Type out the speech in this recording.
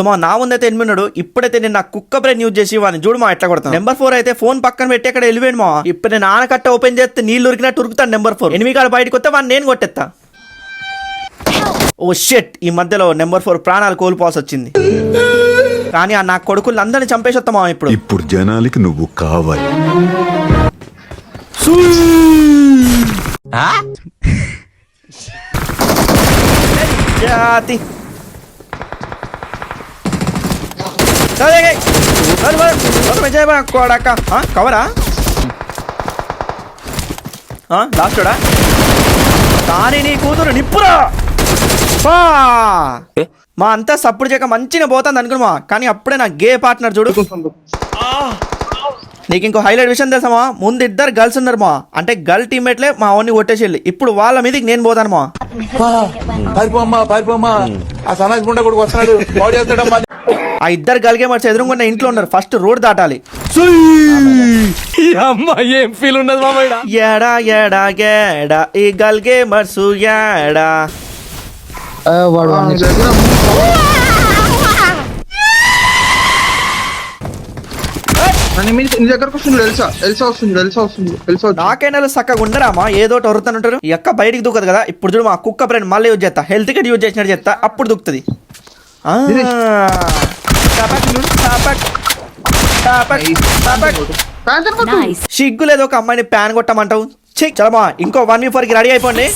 మా నా ముందైతే ఎనిమినాడు. ఇప్పుడైతే నేను నా కుక్క బ్రెయిన్ యూజ్ చేసి వాడిని చూడు మా ఎట్లా కొడతాను. నెంబర్ 4 అయితే ఫోన్ పక్కన పెట్టి అక్కడ వెళ్ళిపోయాడు మా. ఇప్పుడు నేను ఆనకట్ట ఓపెన్ చేస్తే నీళ్ళు ఉరికినట్టు ఉరుకుతాను. నెంబర్ 4 ఎనిమిది కాడ బయటకు వస్తే వాడిని నేను కొట్టేస్తా. ఓ షెట్, ఈ మధ్యలో నెంబర్ 4 ప్రాణాలు కోల్పోవాల్సి వచ్చింది. కానీ ఆ నా కొడుకులు అందరిని చంపేసొత్తామా ఇప్పుడు జనాలకి నువ్వు కావాలి. జాతి కవరా లాస్టోడా కానీ నీ కూతురు నిప్పురా మా అంతా సప్పుడు చేయక మంచిగా పోతుంది అనుకున్నామా. కానీ అప్పుడే నా గే పార్ట్నర్ చూడు. నీకు ఇంకో హైలైట్ విషయం తెలుసామా, ముందు ఇద్దరు గర్ల్స్ ఉన్నారు మా, అంటే గర్ల్ టీమ్మేట్లే మా ఓన్ని కొట్టేసి ఇప్పుడు వాళ్ళ మీదకి నేను పోతాను మా. ఆ ఇద్దరు గల్ గేమర్స్ ఎదురుకున్న ఇంట్లో ఉన్నారు. ఫస్ట్ రోడ్ దాటాలి. ఏం ఫీల్ ఉండదు మామ. ఏడా ఏడా ఏడా ఈ గల్ గేమర్స్ ఏడా. నాకైనా చక్కగా ఉండరామా, ఏదో ఒరుతానంటారు. ఈ అక్క బయటికి దూకదు కదా. ఇప్పుడు చూడు మా కుక్క బ్రెయిన్ మళ్ళీ యూజ్ చేస్తా. హెల్త్ కిట్ యూజ్ చేసినట్టు చేస్తా, అప్పుడు దూకుతుంది. సిగ్గు లేదు ఒక అమ్మాయిని ప్యాన్ కొట్టమంటావు. చలమా ఇంకో 1v4 కి రెడీ అయిపోండి.